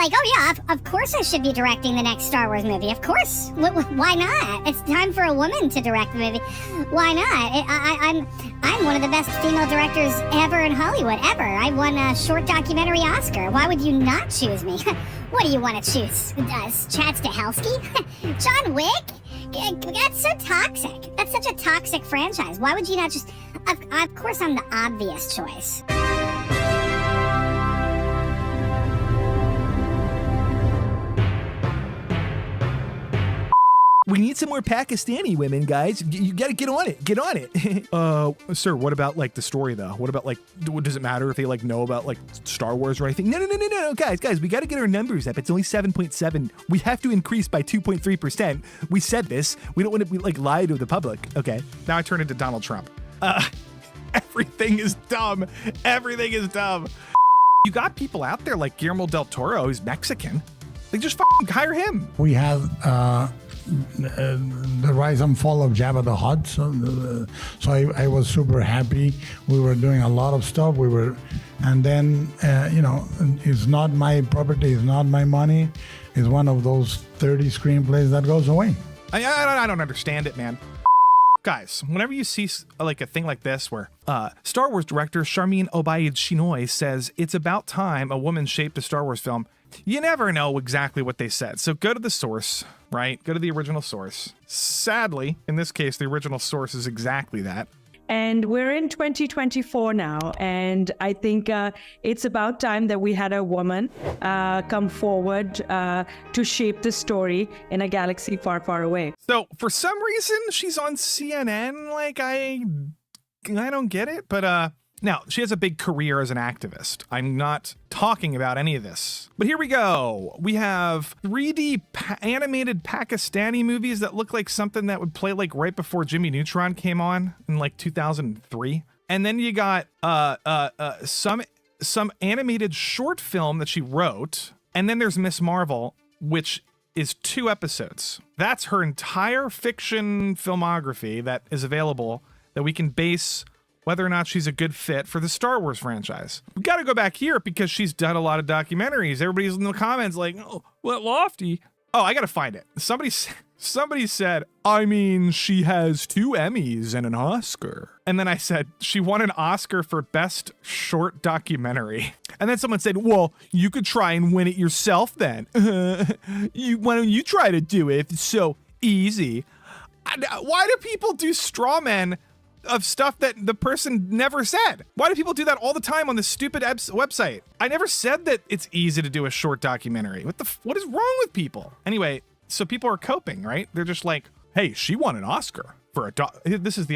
like, oh yeah, of course I should be directing the next Star Wars movie. Of course. Why not? It's time for a woman to direct the movie. Why not? I'm one of the best female directors ever in Hollywood, ever. I won a short documentary Oscar. Why would you not choose me? What do you want to choose? Chad Stahelski? John Wick? That's so toxic. That's such a toxic franchise. Why would you not just... Of course I'm the obvious choice. We need some more Pakistani women, guys. You gotta get on it. Get on it. Sir, what about like the story though? What about like, does it matter if they like know about like Star Wars or anything? No, guys, we gotta get our numbers up. It's only 7.7. We have to increase by 2.3%. We said this. We don't want to like lie to the public. Okay. Now I turn into Donald Trump. Everything is dumb. Everything is dumb. You got people out there like Guillermo del Toro, who's Mexican. They just fucking hire him. We have the rise and fall of Jabba the Hutt. So I was super happy. We were doing a lot of stuff. And then, it's not my property, it's not my money. It's one of those 30 screenplays that goes away. I don't understand it, man. Guys, whenever you see like a thing like this where Star Wars director Sharmeen Obaid-Chinoy says it's about time a woman shaped a Star Wars film, you never know exactly what they said. So go to the source, right? Go to the original source. Sadly, in this case, the original source is exactly that. And we're in 2024 now, and I think it's about time that we had a woman come forward to shape the story in a galaxy far, far away. So for some reason, she's on CNN. Like, I don't get it, but now, she has a big career as an activist. I'm not talking about any of this. But here we go. We have 3D animated Pakistani movies that look like something that would play like right before Jimmy Neutron came on in like 2003. And then you got some animated short film that she wrote. And then there's Miss Marvel, which is 2 episodes. That's her entire fiction filmography that is available that we can base whether or not she's a good fit for the Star Wars franchise. We got to go back here because she's done a lot of documentaries. Everybody's in the comments like, oh, what lofty? Oh, I got to find it. Somebody said, I mean, she has 2 Emmys and an Oscar. And then I said, she won an Oscar for Best Short Documentary. And then someone said, well, you could try and win it yourself then. Why don't you try to do it? It's so easy. Why do people do straw men of stuff that the person never said? Why do people do that all the time on this stupid website? I never said that it's easy to do a short documentary. What is wrong with people? Anyway, so people are coping, right? They're just like, hey, she won an Oscar for a this is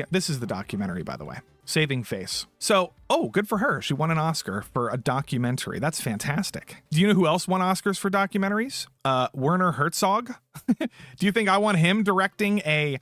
the documentary, by the way. Saving Face. So, oh, good for her. She won an Oscar for a documentary. That's fantastic. Do you know who else won Oscars for documentaries? Werner Herzog. Do you think I want him directing a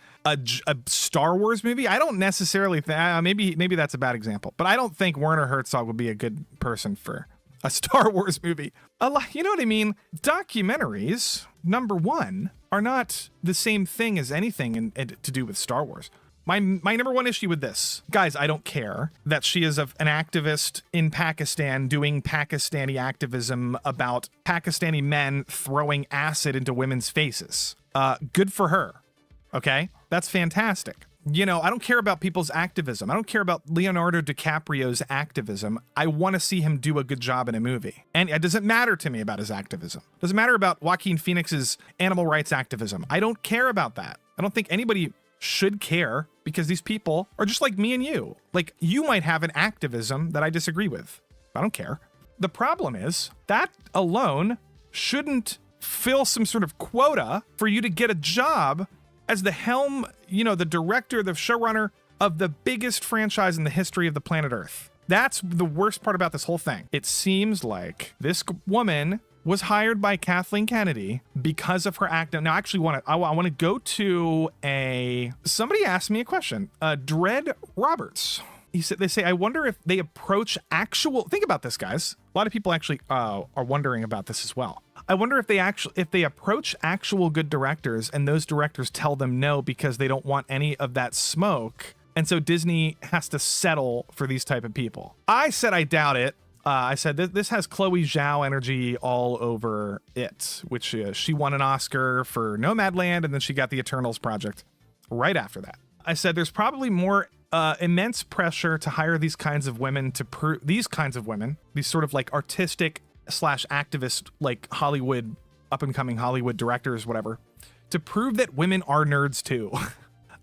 Star Wars movie? I don't necessarily think, maybe that's a bad example, but I don't think Werner Herzog would be a good person for a Star Wars movie. You know what I mean? Documentaries, number one, are not the same thing as anything to do with Star Wars. My number one issue with this, guys, I don't care that she is an activist in Pakistan doing Pakistani activism about Pakistani men throwing acid into women's faces. Good for her. Okay? That's fantastic. You know, I don't care about people's activism. I don't care about Leonardo DiCaprio's activism. I want to see him do a good job in a movie. And it doesn't matter to me about his activism. It doesn't matter about Joaquin Phoenix's animal rights activism. I don't care about that. I don't think anybody should care because these people are just like me and you. Like, you might have an activism that I disagree with. I don't care. The problem is that alone shouldn't fill some sort of quota for you to get a job as the helm, the director, the showrunner of the biggest franchise in the history of the planet Earth. That's the worst part about this whole thing. It seems like this woman was hired by Kathleen Kennedy because of her act. Now, actually, I want to go to somebody asked me a question. Dread Roberts. They say, I wonder if they approach think about this, guys. A lot of people actually are wondering about this as well. I wonder if they approach actual good directors and those directors tell them no because they don't want any of that smoke. And so Disney has to settle for these type of people. I said I doubt it. I said this has Chloe Zhao energy all over it, which she won an Oscar for Nomadland, and then she got the Eternals project right after that. I said there's probably more immense pressure to hire these kinds of women these sort of like artistic / activist, like Hollywood, up and coming Hollywood directors, whatever, to prove that women are nerds too.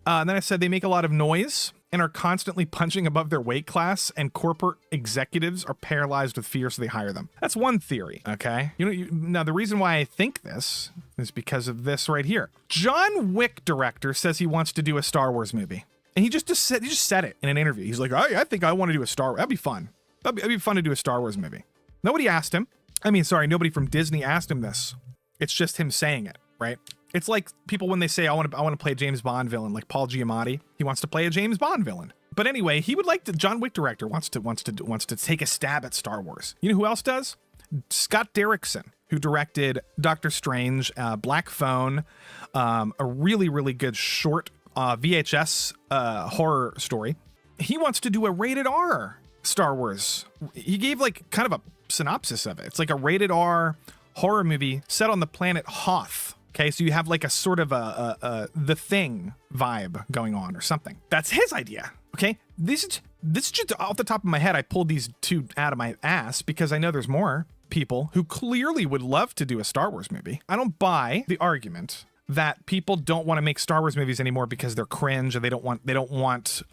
And then I said they make a lot of noise and are constantly punching above their weight class, and corporate executives are paralyzed with fear, so they hire them. That's one theory, okay? Now, the reason why I think this is because of this right here. John Wick director says he wants to do a Star Wars movie. And he just said it in an interview. He's like, I think I want to do a Star Wars. That'd be fun. That'd be fun to do a Star Wars movie. Nobody asked him. Nobody from Disney asked him this. It's just him saying it, right? It's like people when they say, I want to play a James Bond villain, like Paul Giamatti. He wants to play a James Bond villain. But anyway, he would like to. John Wick director wants to take a stab at Star Wars. You know who else does? Scott Derrickson, who directed Doctor Strange, Black Phone, a really, really good short VHS horror story. He wants to do a rated R Star Wars. He gave like kind of a synopsis of it. It's like a rated R horror movie set on the planet Hoth. Okay, so you have like a sort of a The Thing vibe going on or something. That's his idea. Okay, this is just off the top of my head. I pulled these two out of my ass because I know there's more people who clearly would love to do a Star Wars movie. I don't buy the argument that people don't want to make Star Wars movies anymore because they're cringe or they don't want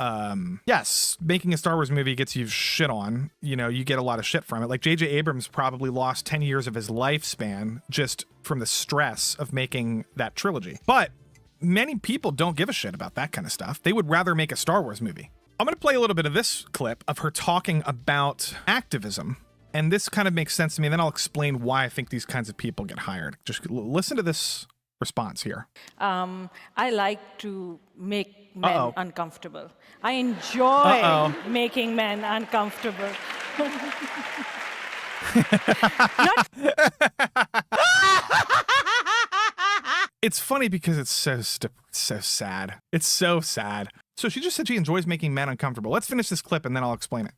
yes, making a Star Wars movie gets you shit on. You get a lot of shit from it. Like J.J. Abrams probably lost 10 years of his lifespan just from the stress of making that trilogy. But many people don't give a shit about that kind of stuff. They would rather make a Star Wars movie. I'm going to play a little bit of this clip of her talking about activism. And this kind of makes sense to me. Then I'll explain why I think these kinds of people get hired. Just listen to this response here. I like to make men uncomfortable. I enjoy making men uncomfortable. It's funny because it's so sad. It's so sad. So she just said she enjoys making men uncomfortable. Let's finish this clip and then I'll explain it.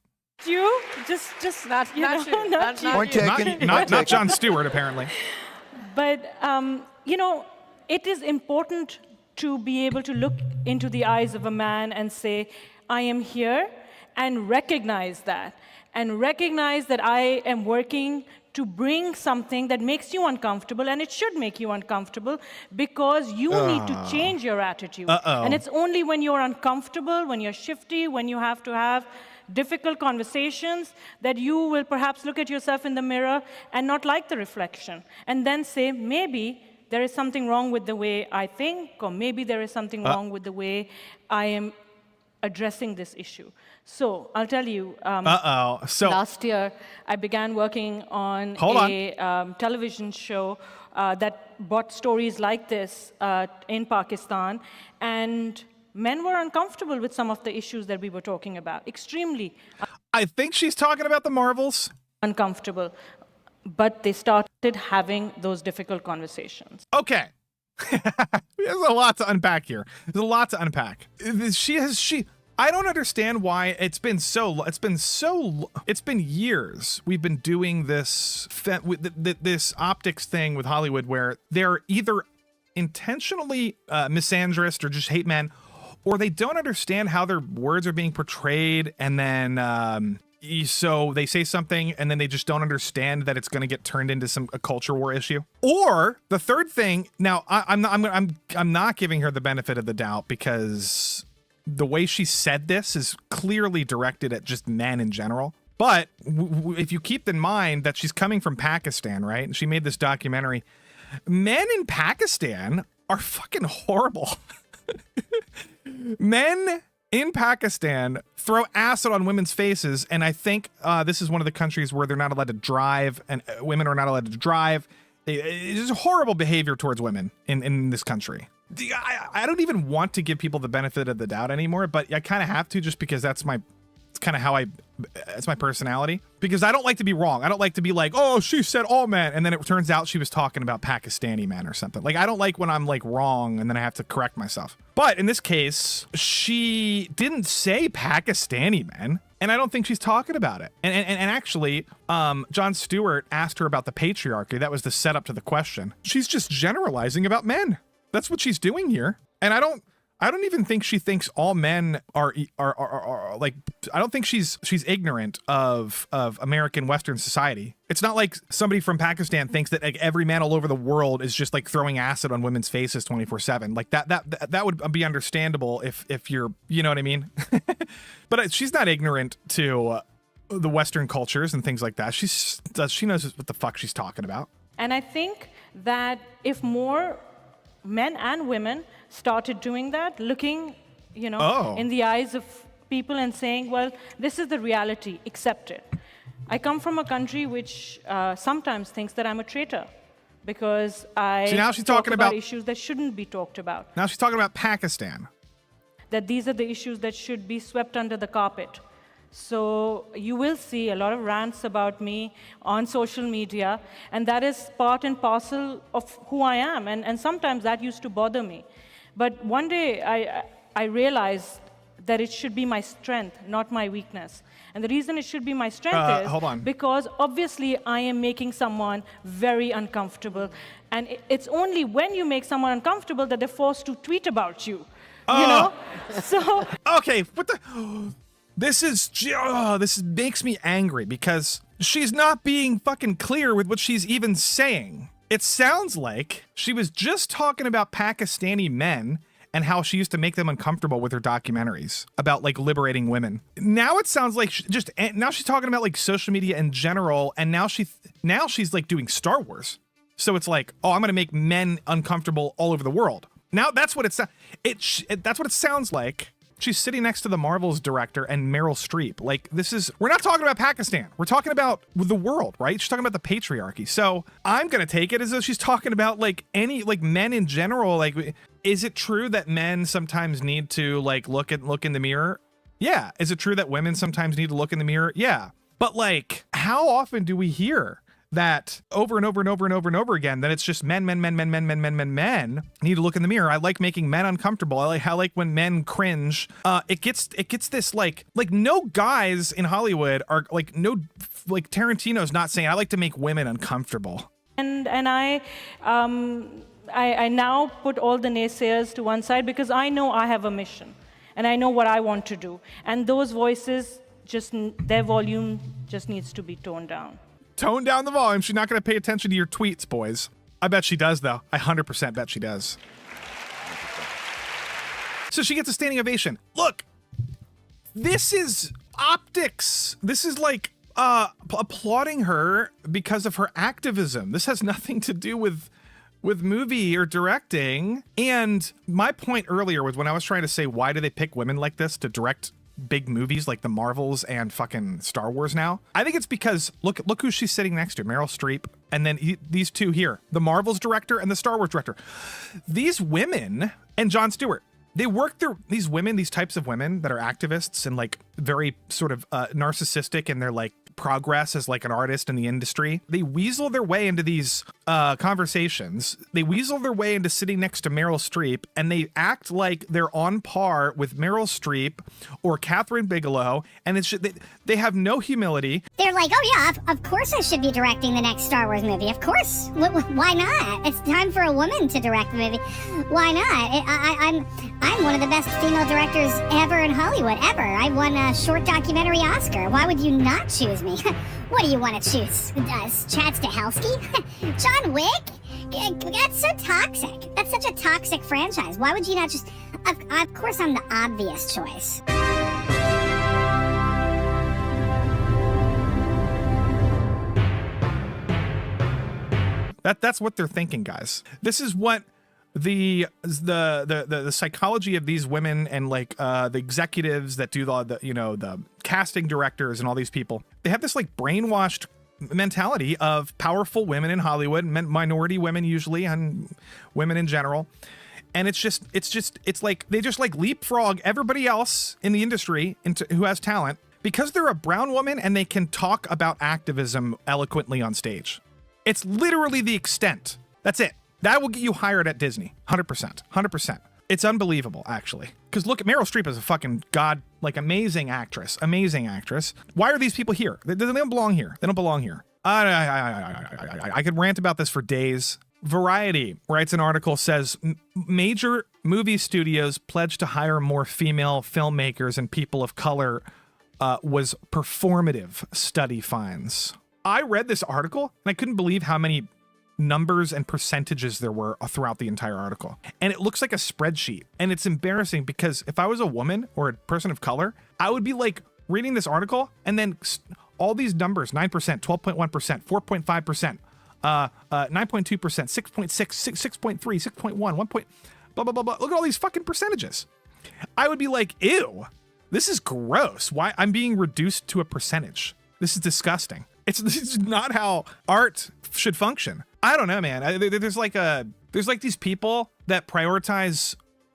You just not you. Not you. Point taken. Not Jon Stewart, apparently. But it is important to be able to look into the eyes of a man and say, I am here, and recognize that. And recognize that I am working to bring something that makes you uncomfortable, and it should make you uncomfortable because you need to change your attitude. And it's only when you're uncomfortable, when you're shifty, when you have to have difficult conversations that you will perhaps look at yourself in the mirror and not like the reflection, and then say, maybe there is something wrong with the way I think, or maybe there is something wrong with the way I am addressing this issue. So I'll tell you, last year I began working on a television show that brought stories like this in Pakistan, and men were uncomfortable with some of the issues that we were talking about, extremely I think she's talking about the Marvels. Uncomfortable. But they started having those difficult conversations. Okay. There's a lot to unpack here. There's a lot to unpack. I don't understand why it's been years we've been doing this optics thing with Hollywood where they're either intentionally misandrist or just hate men, or they don't understand how their words are being portrayed, and then so they say something and then they just don't understand that it's going to get turned into a culture war issue. Or the third thing, now I'm not giving her the benefit of the doubt because the way she said this is clearly directed at just men in general. But if you keep in mind that she's coming from Pakistan, right? And she made this documentary. Men in Pakistan are fucking horrible. Men in Pakistan throw acid on women's faces, and I think this is one of the countries where they're not allowed to drive, and women are not allowed to drive. It's horrible behavior towards women in this country. I don't even want to give people the benefit of the doubt anymore, but I kind of have to, just because it's kind of how it's my personality, because I don't like to be wrong. I don't like to be like, oh, she said all men, and then it turns out she was talking about Pakistani men or something. Like, I don't like when I'm like wrong and then I have to correct myself. But in this case, she didn't say Pakistani men. And I don't think she's talking about it. And actually, Jon Stewart asked her about the patriarchy. That was the setup to the question. She's just generalizing about men. That's what she's doing here. And I don't even think she thinks all men are like, I don't think she's ignorant of American Western society. It's not like somebody from Pakistan thinks that like every man all over the world is just like throwing acid on women's faces 24/7. Like that would be understandable if you're, you know what I mean? But she's not ignorant to the Western cultures and things like that. She knows what the fuck she's talking about. And I think that if more men and women started doing that, looking, in the eyes of people and saying, well, this is the reality, accept it. I come from a country which sometimes thinks that I'm a traitor because I now she's talk talking about about issues that shouldn't be talked about. Now she's talking about Pakistan. That these are the issues that should be swept under the carpet. So you will see a lot of rants about me on social media, and that is part and parcel of who I am, and sometimes that used to bother me. But one day I realized that it should be my strength, not my weakness. And the reason it should be my strength is hold on. because obviously I am making someone very uncomfortable. And it's only when you make someone uncomfortable that they're forced to tweet about you. You know? So Okay, what the? This makes me angry because she's not being fucking clear with what she's even saying. It sounds like she was just talking about Pakistani men and how she used to make them uncomfortable with her documentaries about like liberating women. Now it sounds like now she's talking about like social media in general, and now she's like doing Star Wars. So it's like, oh, I'm gonna make men uncomfortable all over the world. Now that's what that's what it sounds like. She's sitting next to the Marvels director and Meryl Streep. Like, we're not talking about Pakistan. We're talking about the world, right? She's talking about the patriarchy. So I'm going to take it as though she's talking about like men in general. Like, is it true that men sometimes need to like look in the mirror? Yeah. Is it true that women sometimes need to look in the mirror? Yeah. But like, how often do we hear that over and over and over and over and over again, that it's just men need to look in the mirror? I like making men uncomfortable. I like when men cringe. It gets this like no guys in Hollywood are like, no, like Tarantino's not saying I like to make women uncomfortable. And I now put all the naysayers to one side because I know I have a mission and I know what I want to do. And those voices, their volume just needs to be toned down. Tone down the volume. She's not going to pay attention to your tweets, boys. I bet she does, though. I 100% bet she does. So she gets a standing ovation. Look, this is optics. This is like applauding her because of her activism. This has nothing to do with movie or directing. And my point earlier was when I was trying to say, why do they pick women like this to direct big movies like the Marvels and fucking Star Wars now? I think it's because look who she's sitting next to, Meryl Streep, and then these two here, the Marvels director and the Star Wars director. These women, and Jon Stewart, they work these types of women that are activists and like very sort of narcissistic in their like progress as like an artist in the industry. They weasel their way into these conversations. They weasel their way into sitting next to Meryl Streep, and they act like they're on par with Meryl Streep or Catherine Bigelow, and it's just, they have no humility. They're like, oh yeah, of course I should be directing the next Star Wars movie. Of course. Why not? It's time for a woman to direct the movie. Why not? I'm one of the best female directors ever in Hollywood, ever. I won a short documentary Oscar. Why would you not choose me? What do you want to choose? Chad Stahelski? John Wick? That's so toxic. That's such a toxic franchise. Why would you not just... Of course I'm the obvious choice. That's what they're thinking, guys. This is what the psychology of these women and like the executives that do the casting directors and all these people, they have this like brainwashed mentality of powerful women in Hollywood, minority women usually, and women in general. And it's like they just like leapfrog everybody else in the industry who has talent because they're a brown woman and they can talk about activism eloquently on stage. It's literally the extent. That's it. That will get you hired at Disney. 100%. 100%. It's unbelievable, actually. Because look, Meryl Streep is a fucking amazing actress. Amazing actress. Why are these people here? They don't belong here. They don't belong here. I could rant about this for days. Variety writes an article, says major movie studios pledge to hire more female filmmakers and people of color was performative, study finds. I read this article and I couldn't believe how many numbers and percentages there were throughout the entire article. And it looks like a spreadsheet. And it's embarrassing because if I was a woman or a person of color, I would be like reading this article and then all these numbers, 9%, 12.1%, 4.5%, 9.2%, 6.6, 6.3, 6.1, 1 point, blah, blah, blah, blah. Look at all these fucking percentages. I would be like, ew, this is gross. Why? I'm being reduced to a percentage. This is disgusting. This is not how art should function. I don't know, man. There's like these people that prioritize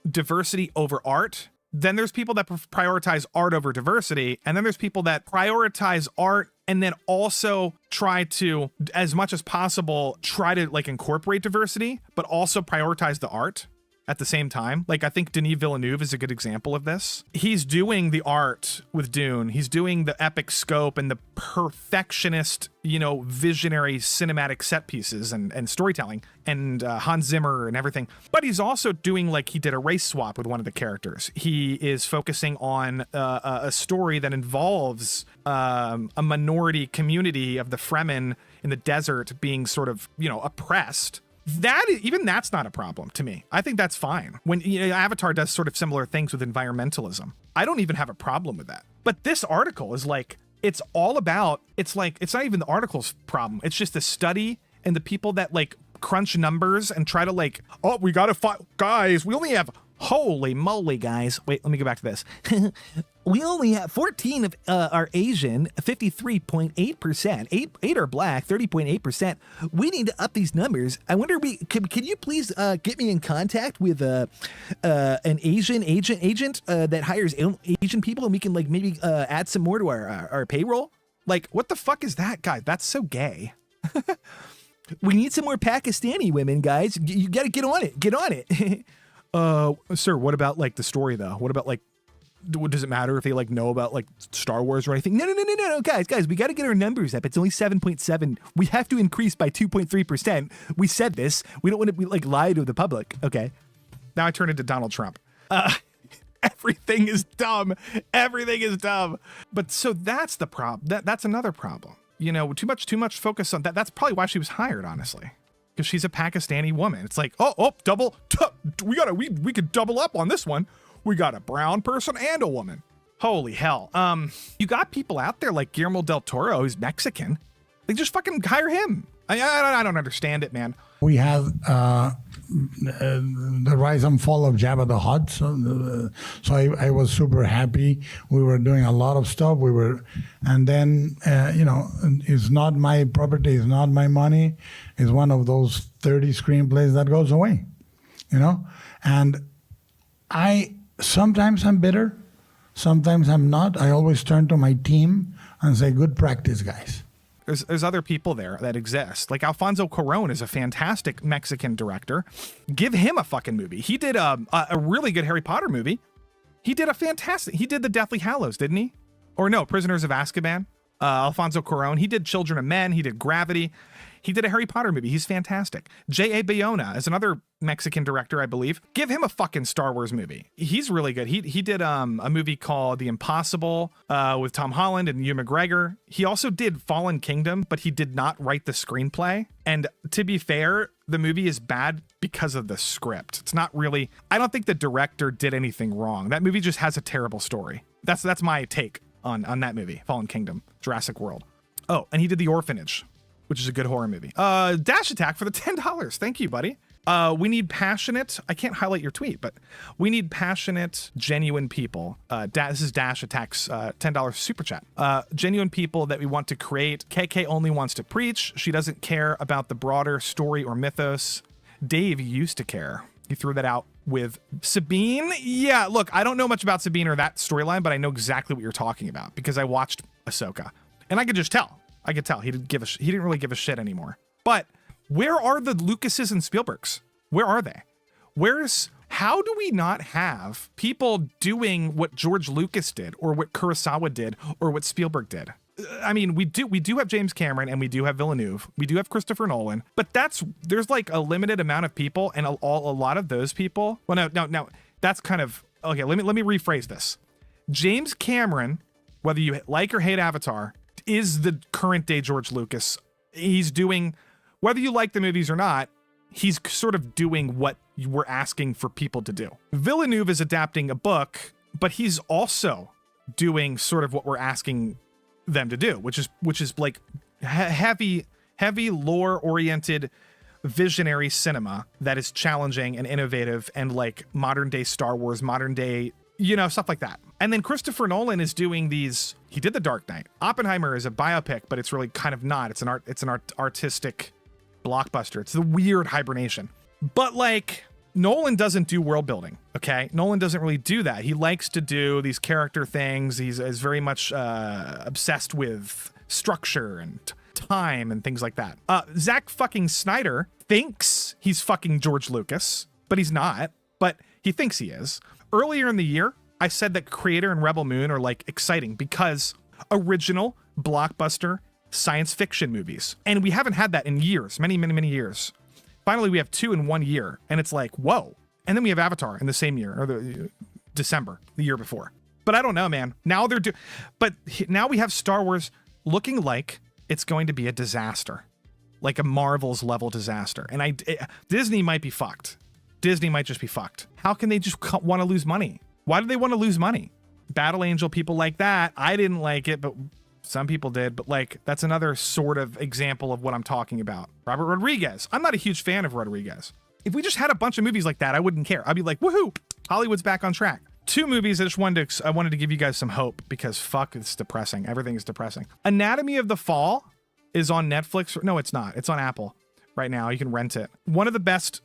diversity over art. Then there's people that prioritize art over diversity. And then there's people that prioritize art and then also try to, as much as possible, try to like incorporate diversity, but also prioritize the art at the same time. Like, I think Denis Villeneuve is a good example of this. He's doing the art with Dune. He's doing the epic scope and the perfectionist, visionary cinematic set pieces and storytelling and Hans Zimmer and everything. But he's also doing, like, he did a race swap with one of the characters. He is focusing on a story that involves a minority community of the Fremen in the desert being sort of, oppressed. That's not a problem to me. I think that's fine. When Avatar does sort of similar things with environmentalism, I don't even have a problem with that. But this article is like, it's all about, it's not even the article's problem. It's just the study and the people that like crunch numbers and try to like, oh, we got to fight, guys. We only have, holy moly, guys. Wait, let me go back to this. We only have 14 of are Asian, 53.8%. 8 are black, 30.8%. We need to up these numbers. I wonder, can you please get me in contact with an Asian agent that hires Asian people, and we can like maybe add some more to our payroll? Like, what the fuck is that, guy? That's so gay. We need some more Pakistani women, guys. You got to get on it. Get on it. Sir, what about like the story though? What about like, does it matter if they like know about like Star Wars or anything? No, guys, we got to get our numbers up. It's only 7.7. We have to increase by 2.3%. We said this. We don't want to be like lie to the public. Okay. Now I turn into Donald Trump. Everything is dumb. Everything is dumb. But so that's the problem. That's another problem. Too much focus on that. That's probably why she was hired, honestly. Because she's a Pakistani woman. It's like, we could double up on this one. We got a brown person and a woman. Holy hell. You got people out there like Guillermo del Toro, who's Mexican. They just fucking hire him. I don't understand it, man. We have the rise and fall of Jabba the Hutt. So I was super happy. We were doing a lot of stuff. And then, it's not my property, it's not my money. It's one of those 30 screenplays that goes away, And sometimes I'm bitter, sometimes I'm not. I always turn to my team and say, good practice, guys. There's other people there that exist. Like Alfonso Cuarón is a fantastic Mexican director. Give him a fucking movie. He did a really good Harry Potter movie. He did the Deathly Hallows, didn't he? Or no, Prisoners of Azkaban. Alfonso Cuarón. He did Children of Men. He did Gravity. He did a Harry Potter movie. He's fantastic. J.A. Bayona is another Mexican director, I believe. Give him a fucking Star Wars movie. He's really good. He did a movie called The Impossible with Tom Holland and Ewan McGregor. He also did Fallen Kingdom, but he did not write the screenplay. And to be fair, the movie is bad because of the script. It's not really, I don't think the director did anything wrong. That movie just has a terrible story. That's my take on that movie, Fallen Kingdom, Jurassic World. Oh, and he did The Orphanage, which is a good horror movie. Dash Attack for the $10. Thank you, buddy. We need passionate, I can't highlight your tweet, but we need passionate, genuine people. This is Dash Attack's $10 super chat. Genuine people that we want to create. KK only wants to preach. She doesn't care about the broader story or mythos. Dave used to care. He threw that out with Sabine. Yeah, look, I don't know much about Sabine or that storyline, but I know exactly what you're talking about because I watched Ahsoka. And I could just tell. I could tell he didn't really give a shit anymore. But where are the Lucases and Spielbergs? Where are they? How do we not have people doing what George Lucas did or what Kurosawa did or what Spielberg did? I mean, we do have James Cameron and we do have Villeneuve. We do have Christopher Nolan, but there's like a limited amount of people, and a lot of those people. Well, no, that's kind of okay. Let me rephrase this. James Cameron, whether you like or hate Avatar, is the current day George Lucas. He's doing, whether you like the movies or not, he's sort of doing what we're asking for people to do. Villeneuve is adapting a book, but he's also doing sort of what we're asking them to do, which is like heavy lore oriented visionary cinema that is challenging and innovative and like modern day Star Wars, modern day, stuff like that. And then Christopher Nolan is doing these. He did The Dark Knight. Oppenheimer is a biopic, but it's really kind of not. It's an artistic blockbuster. It's the weird hibernation. But like, Nolan doesn't do world building, okay? Nolan doesn't really do that. He likes to do these character things. He's very much obsessed with structure and time and things like that. Zack fucking Snyder thinks he's fucking George Lucas, but he's not. But he thinks he is. Earlier in the year, I said that Creator and Rebel Moon are like exciting because original blockbuster science fiction movies. And we haven't had that in years, many years. Finally, we have 2 in 1 year, and it's like, whoa. And then we have Avatar in the same year, or the December, the year before. But I don't know, man. Now now we have Star Wars looking like it's going to be a disaster, like a Marvel's level disaster. And Disney might be fucked. Disney might just be fucked. How can they just want to lose money? Why do they want to lose money? Battle Angel, people like that. I didn't like it, but some people did, but like, that's another sort of example of what I'm talking about. Robert Rodriguez. I'm not a huge fan of Rodriguez. If we just had a bunch of movies like that, I wouldn't care. I'd be like, woohoo, Hollywood's back on track. 2 movies I wanted to give you guys some hope because fuck, it's depressing. Everything is depressing. Anatomy of the Fall is on Netflix. No, it's not. It's on Apple right now. You can rent it. One of the best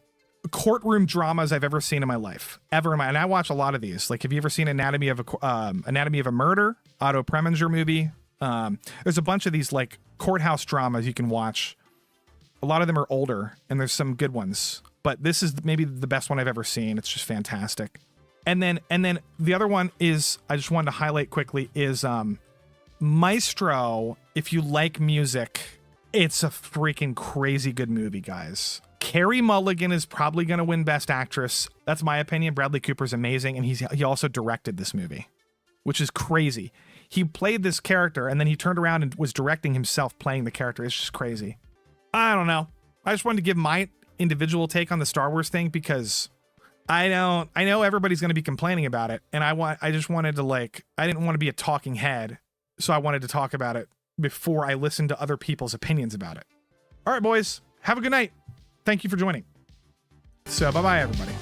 courtroom dramas I've ever seen in my life, and I watch a lot of these. Like, have you ever seen Anatomy of a Murder? Otto Preminger movie. There's a bunch of these like courthouse dramas you can watch. A lot of them are older, and there's some good ones, but this is maybe the best one I've ever seen. It's just fantastic. And then the other one is, I just wanted to highlight quickly, is Maestro. If you like music, it's a freaking crazy good movie, guys. Carey Mulligan is probably going to win Best Actress. That's my opinion. Bradley Cooper's amazing, and he also directed this movie, which is crazy. He played this character, and then he turned around and was directing himself playing the character. It's just crazy. I don't know. I just wanted to give my individual take on the Star Wars thing because I know everybody's going to be complaining about it, and I just wanted to I didn't want to be a talking head, so I wanted to talk about it before I listened to other people's opinions about it. All right, boys, have a good night. Thank you for joining. So bye-bye, everybody.